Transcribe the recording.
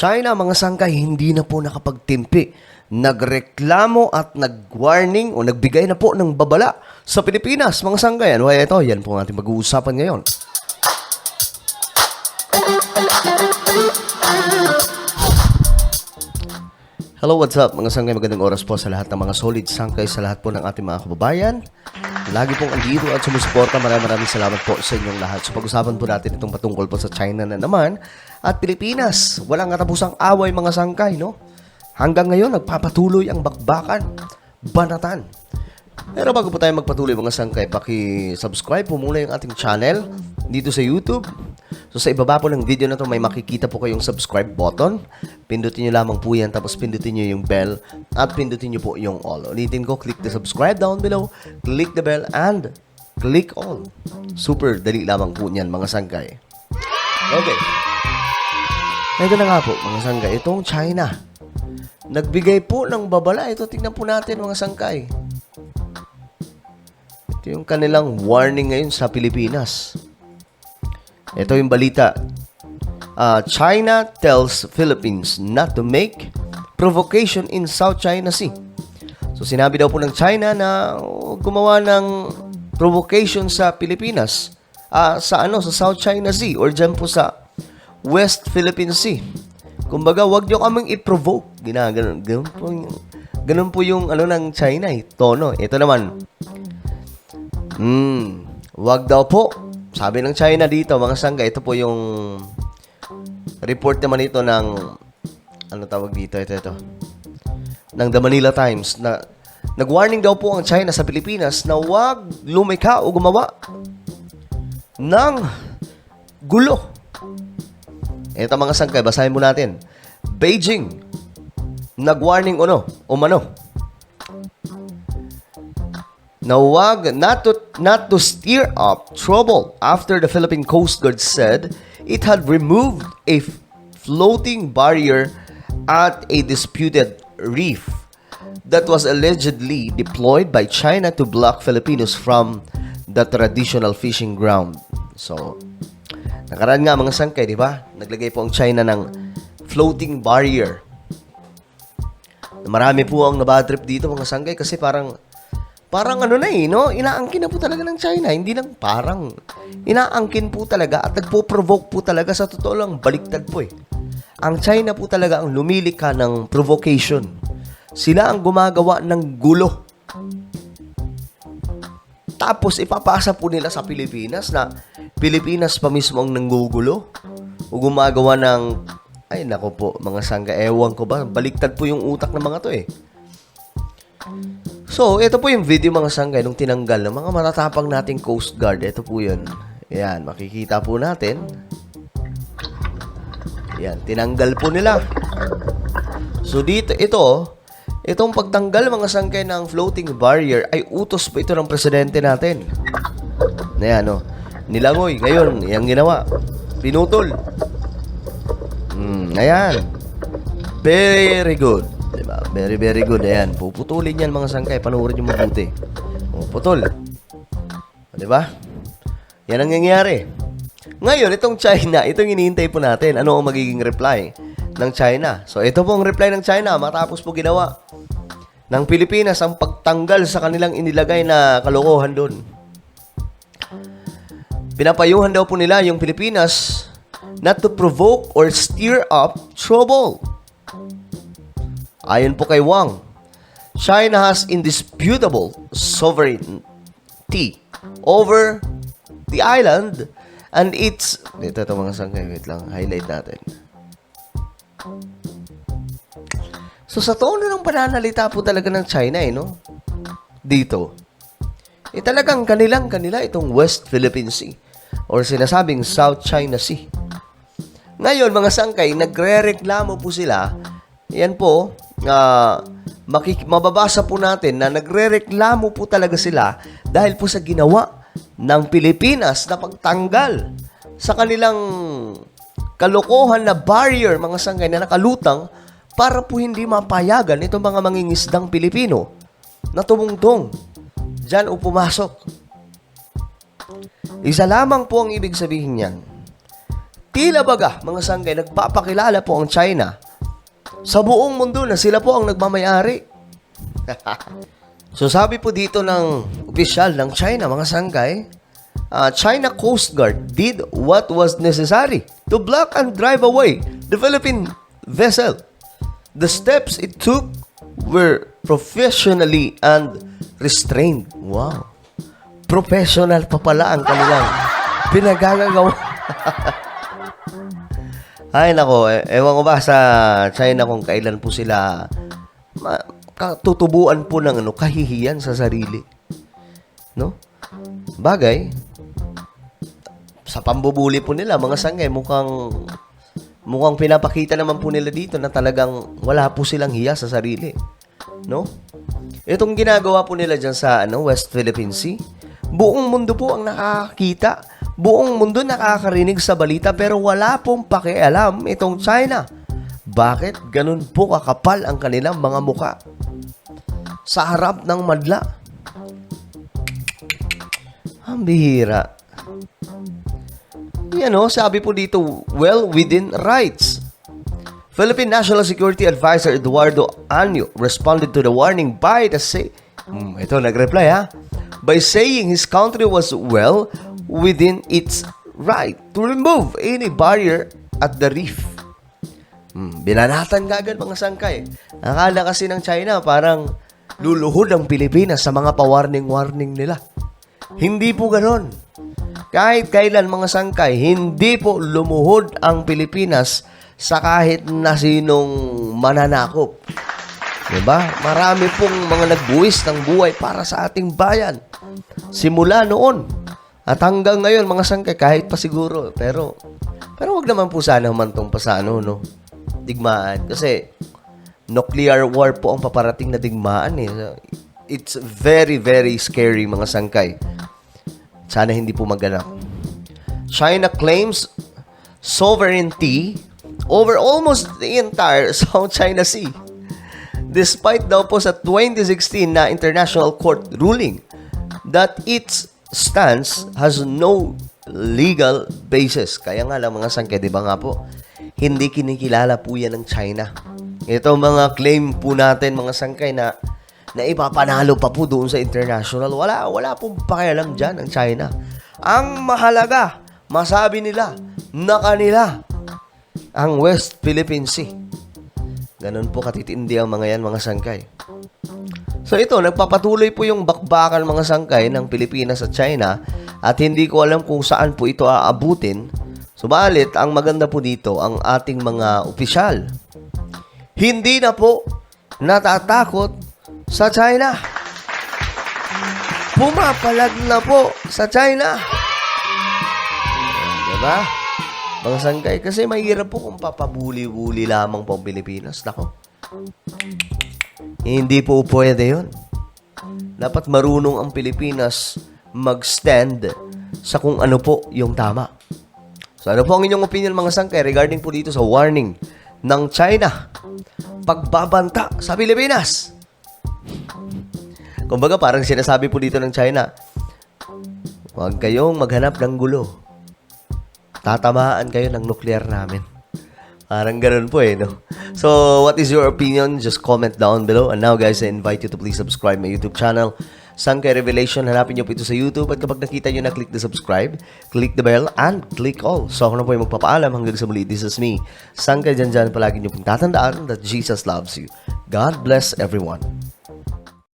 China, mga sangkay, hindi na po nakapagtimpi. Nagreklamo at nag-warning o nagbigay na po ng babala sa Pilipinas, mga sangkay. Ano kaya ito? Yan po ang ating mag-uusapan ngayon. Hello, what's up mga sangkay? Magandang oras po sa lahat ng mga solid sangkay, sa lahat po ng ating mga kababayan. Lagi pong andito at sumusuporta. Maraming salamat po sa inyong lahat. So pag-usapan po natin itong patungkol po sa China na naman at Pilipinas. Walang katapusang away mga sangkay, no? Hanggang ngayon, nagpapatuloy ang bakbakan, banatan. Pero bago po tayo magpatuloy mga sangkay, paki-subscribe po muna yung ating channel dito sa YouTube. So sa ibaba po ng video na to may makikita po kayong subscribe button. Pindutin nyo lamang po yan, tapos pindutin nyo yung bell at pindutin nyo po yung all. Ulitin ko, click the subscribe down below, click the bell and click all. Super dali lamang po niyan mga sangkay. Okay. Ito na nga po mga sangkay, itong China. Nagbigay po ng babala. Ito, tingnan po natin mga sangkay. Ito yung kanilang warning ngayon sa Pilipinas. Ito yung balita. China tells Philippines not to make provocation in South China Sea. So sinabi daw po ng China na gumawa ng provocation sa Pilipinas. Sa South China Sea or dyan po sa West Philippine Sea. Kumbaga, wag nyo kaming i-provoke. Ganun po yung ng China tono. Ito naman. Wag daw po. Sabi ng China dito, mga sangga, ito po yung report naman ito ng tawag dito, ito. Ng The Manila Times na nag-warning daw po ang China sa Pilipinas na wag lumika o gumawa ng gulo. Ito mga sangkay, basahin mo natin. Beijing, nag-warning umano. Na wag not to stir up trouble after the Philippine Coast Guard said it had removed a floating barrier at a disputed reef that was allegedly deployed by China to block Filipinos from the traditional fishing ground. So, nakaraan nga mga sangkay, di ba? Naglagay po ang China ng floating barrier. Marami po ang nabadrip dito mga sangkay kasi parang inaangkin na po talaga ng China. Hindi lang parang, inaangkin po talaga at nagpo-provoke po talaga. Sa totoo lang, baliktad po Ang China po talaga ang lumilika ng provocation. Sila ang gumagawa ng gulo. Tapos ipapasa po nila sa Pilipinas na Pilipinas pa mismo ang nanggugulo o gumagawa ng, ay nako po, mga sangga, ewan ko ba, baliktad po yung utak ng mga to So, ito po yung video mga sanggay nung tinanggal ng mga matatapang nating Coast Guard. Ito po yun. Ayan, makikita po natin. Ayan, tinanggal po nila. So, dito, itong pagtanggal mga sanggay ng floating barrier ay utos po ito ng presidente natin. Ayan, nilangoy. Ngayon, yung ginawa. Pinutol. Ayan. Very good. Diba? Very, very good. Ayan. Puputulin yan mga sangkay. Panoorin nyo mabuti. Putol. Diba? Yan ang nangyayari. Ngayon, itong China, itong hinihintay po natin. Ano ang magiging reply ng China? So, ito po ang reply ng China. Matapos po ginawa ng Pilipinas ang pagtanggal sa kanilang inilagay na kalokohan doon. Pinapayuhan daw po nila yung Pilipinas not to provoke or stir up trouble. Ayon po kay Wang, China has indisputable sovereignty over the island and its... Ito mga sangkay, wait lang, highlight natin. So sa tono ng pananalita po talaga ng China, dito. Talagang kanila itong West Philippine Sea or sinasabing South China Sea. Ngayon, mga sangkay, nagre-reklamo po sila. Yan po, mababasa po natin na nagre-reklamo po talaga sila dahil po sa ginawa ng Pilipinas na pagtanggal sa kanilang kalokohan na barrier, mga sangkay, na nakalutang para po hindi mapayagan itong mga mangingisdang Pilipino na tumungtong dyan o pumasok. Isa lamang po ang ibig sabihin niyan. Tila baga, mga sanggay, nagpapakilala po ang China sa buong mundo na sila po ang nagmamayari. So sabi po dito ng opisyal ng China, mga sanggay, China Coast Guard did what was necessary to block and drive away the Philippine vessel. The steps it took were professionally and restrained. Wow. Professional pa pala ang kanilang pinagagagawa. Ay nako, ewan ko ba sa China kung kailan po sila tutubuan po ng kahihiyan sa sarili. No? Bagay, sa pambubuli po nila, mga sanggay, mukhang pinapakita naman po nila dito na talagang wala po silang hiya sa sarili. No? Itong ginagawa po nila dyan sa West Philippine Sea, buong mundo po ang nakakita. Buong mundo nakakarinig sa balita pero wala pong pakialam itong China. Bakit ganun po kakapal ang kanilang mga muka sa harap ng madla? Ang bihira. Yan sabi po dito, well within rights. Philippine National Security Advisor Eduardo Anyo responded to the warning by ito nag-reply by saying his country was well within its right to remove any barrier at the reef. Binanatan kagad mga sangkay. Akala kasi ng China parang luluhod ang Pilipinas sa mga pa-warning nila. Hindi po ganon. Kahit kailan mga sangkay, hindi po lumuhod ang Pilipinas sa kahit na sinong mananakop. Diba? Marami pong mga nagbuwis ng buhay para sa ating bayan. Simula noon. At hanggang ngayon, mga sangkay, kahit pa siguro. Pero wag naman po sana humantong pa sa digmaan. Kasi, nuclear war po ang paparating na digmaan It's very, very scary, mga sangkay. Sana hindi po maganap. China claims sovereignty over almost the entire South China Sea. Despite daw po sa 2016 na International Court ruling that its stance has no legal basis. Kaya nga lang mga sangkay, di ba nga po, hindi kinikilala po yan ng China. Ito mga claim po natin mga sangkay na ipapanalo pa po doon sa international. Wala pong pakialam dyan ang China. Ang mahalaga, masabi nila na kanila ang West Philippine Sea. Ganun po katitindi ang mga yan mga sangkay. So ito, nagpapatuloy po yung bakbakan mga sangkay ng Pilipinas at China at hindi ko alam kung saan po ito aabutin. Subalit, ang maganda po dito, ang ating mga opisyal, hindi na po natatakot sa China. Pumapalag na po sa China. Diba? Mga sangkay, kasi mahirap po kung papabuli-buli lamang po ang Pilipinas. Nako. Hindi po pwede yun. Dapat marunong ang Pilipinas mag-stand sa kung ano po yung tama. So ano po ang inyong opinion mga sangkay regarding po dito sa warning ng China pagbabanta sa Pilipinas? Kumbaga parang sinasabi po dito ng China, huwag kayong maghanap ng gulo. Tatamaan kayo ng nuclear namin. Parang ganun po no? So, what is your opinion? Just comment down below. And now guys, I invite you to please subscribe my YouTube channel, Sangkay Revelation. Hanapin nyo po ito sa YouTube. At kapag nakita nyo na, click the subscribe, click the bell, and click all. So, ako na po yung magpapaalam hanggang sa muli. This is me, Sangkay. Dyan palagi nyo pong tatandaan that Jesus loves you. God bless everyone.